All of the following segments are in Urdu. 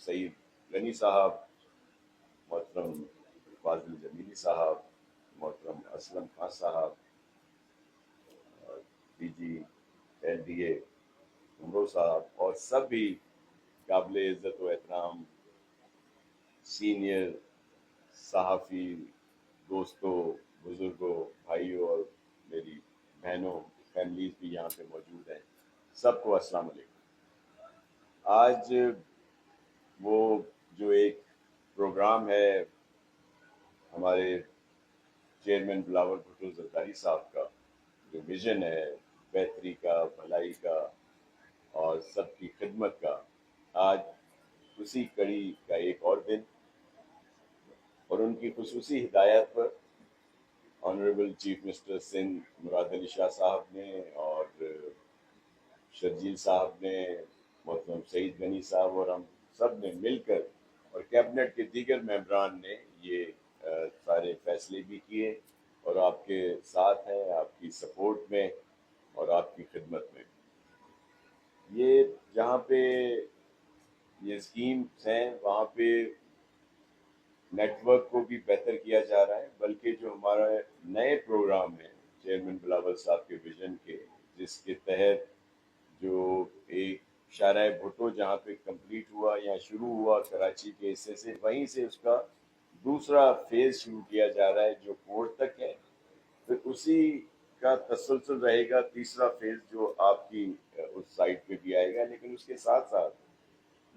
سعید غنی صاحب, محترم فاضل جمیلی صاحب, محترم اسلم خان صاحب, پی جی ایل ڈی اے عمرو صاحب, اور سب بھی قابل عزت و احترام سینئر صحافی دوستوں, بزرگوں, بھائیوں اور میری بہنوں, فیملیز بھی یہاں پہ موجود ہیں, سب کو السلام علیکم. آج وہ جو ایک پروگرام ہے ہمارے چیئرمین بلاول بھٹو زرداری صاحب کا, جو ویژن ہے بہتری کا, بھلائی کا اور سب کی خدمت کا, آج اسی کڑی کا ایک اور دن, اور ان کی خصوصی ہدایت پر آنریبل چیف منسٹر سندھ مراد علی شاہ صاحب نے اور شرجیل صاحب نے, محترم سعید غنی صاحب اور ہم سب نے مل کر, اور کیبنٹ کے دیگر ممبران نے یہ سارے فیصلے بھی کیے, اور آپ کے ساتھ ہیں, آپ کی سپورٹ میں اور آپ کی خدمت میں. یہ جہاں پہ یہ اسکیمز ہیں وہاں پہ نیٹ ورک کو بھی بہتر کیا جا رہا ہے, بلکہ جو ہمارا نئے پروگرام ہیں چیئرمین بلاول صاحب کے ویژن کے, جس کے تحت جو ایک شاہراہ بھٹو جہاں پہ کمپلیٹ ہوا یا شروع ہوا کراچی کے حصے سے, وہیں سے اس کا دوسرا فیز شروع کیا جا رہا ہے جو کورٹ تک ہے, پھر اسی کا تسلسل رہے گا تیسرا فیز جو آپ کی اس سائٹ پہ بھی آئے گا. لیکن اس کے ساتھ ساتھ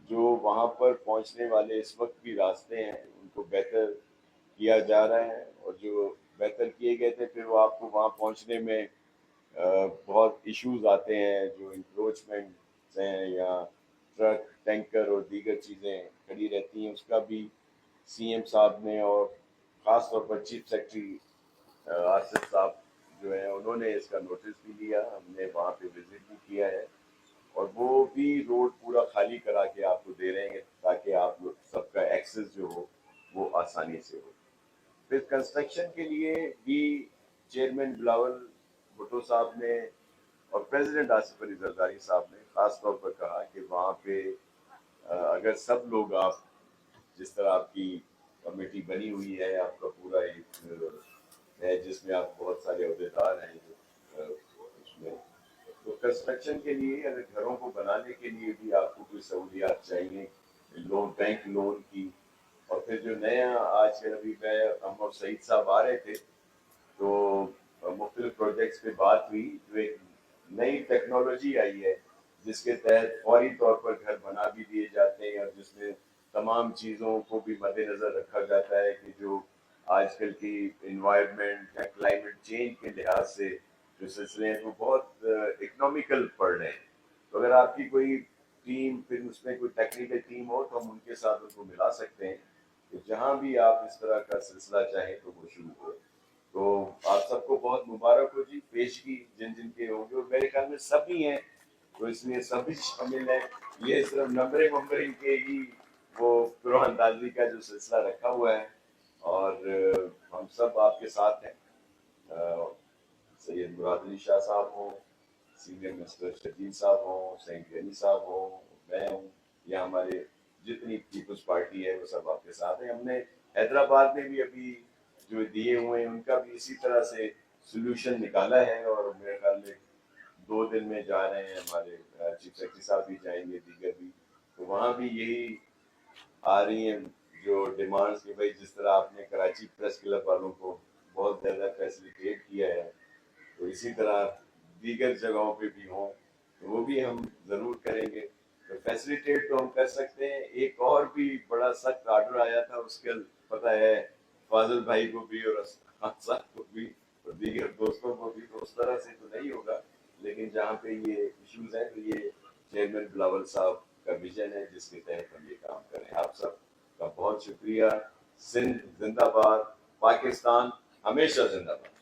جو وہاں پر پہنچنے والے اس وقت بھی راستے ہیں ان کو بہتر کیا جا رہا ہے, اور جو بہتر کیے گئے تھے پھر وہ آپ کو وہاں پہنچنے میں بہت ایشوز آتے ہیں, جو انکروچمنٹ ہیں یا ٹرک, ٹینکر اور دیگر چیزیں کھڑی رہتی ہیں, اس کا بھی سی ایم صاحب نے اور خاص طور پر چیف سیکرٹری آصف صاحب جو ہیں انہوں نے اس کا نوٹس بھی لیا, ہم نے وہاں پہ وزٹ بھی کیا ہے, اور وہ بھی روڈ پورا خالی کرا کے آپ کو دے رہے ہیں تاکہ آپ سب کا ایکسس جو ہو وہ آسانی سے ہو. پھر کنسٹرکشن کے لیے بھی چیئرمین بلاول بھٹو صاحب نے اور پریزیڈنٹ آصف علی زرداری صاحب نے خاص طور پر کہا کہ وہاں پہ اگر سب لوگ, آپ جس طرح آپ کی کمیٹی بنی ہوئی ہے, آپ کا پورا ایک ہے جس میں آپ بہت سارے عہدیدار ہیں اس میں, تو کنسٹرکشن کے لیے اگر گھروں کو بنانے کے لیے بھی آپ کو کوئی سہولیات چاہیے, لون, بینک لون کی, اور پھر جو نیا آج ابھی میں ہم اور سعید صاحب آ رہے تھے تو مختلف پروجیکٹس پہ بات ہوئی, جو ایک نئی ٹیکنالوجی آئی ہے جس کے تحت فوری طور پر گھر بنا بھی دیے جاتے ہیں, اور جس میں تمام چیزوں کو بھی مد نظر رکھا جاتا ہے کہ جو آج کل کی انوائرمنٹ یا کلائمیٹ چینج کے لحاظ سے جو سلسلے ہیں وہ بہت اکنامیکل پڑ رہے ہیں. تو اگر آپ کی کوئی ٹیم, پھر اس میں کوئی ٹیکنیکل ٹیم ہو تو ہم ان کے ساتھ ان کو ملا سکتے ہیں کہ جہاں بھی آپ اس طرح کا سلسلہ چاہیں تو وہ شروع ہو. تو آپ سب کو بہت مبارک ہو جی, پیشگی جن جن کے ہوں گے, اور میرے خیال میں سب ہی ہیں تو اس لیے سبھی شامل ہیں. یہ صرف نمبرنگ کے ہی وہ پرو اندازی کا جو سلسلہ رکھا ہوا ہے, اور ہم سب آپ کے ساتھ ہیں. سید مراد علی شاہ صاحب ہوں, سینئر منسٹر شرجیل صاحب ہوں, سعید غنی صاحب ہوں, میں ہوں, یا ہمارے جتنی پیپلز پارٹی ہے وہ سب آپ کے ساتھ ہیں. ہم نے حیدرآباد میں بھی ابھی جو دیے ہوئے ہیں ان کا بھی اسی طرح سے سولوشن نکالا ہے, اور میرے خیال میں 2 دن میں جا رہے ہیں, ہمارے چیف سیکرٹری صاحب بھی جائیں گے, دیگر بھی, تو وہاں بھی یہی آ رہی ہیں جو ڈیمانڈس کہ بھائی جس طرح آپ نے کراچی پریس کلب والوں کو بہت زیادہ فیسیلیٹیٹ کیا ہے تو اسی طرح دیگر جگہوں پہ بھی ہوں, تو وہ بھی ہم ضرور کریں گے. تو فیسیلیٹیٹ تو ہم کر سکتے ہیں. ایک اور بھی بڑا سخت آرڈر آیا تھا, اس کا پتہ ہے فاضل بھائی کو بھی اور خان صاحب کو بھی اور دیگر دوستوں کو بھی, تو اس طرح سے تو نہیں ہوگا, لیکن جہاں پہ یہ ایشوز ہیں تو یہ چیئرمین بلاول صاحب کا ویژن ہے جس کے تحت ہم یہ کام کریں. آپ سب کا بہت شکریہ. سندھ زندہ باد, پاکستان ہمیشہ زندہ باد.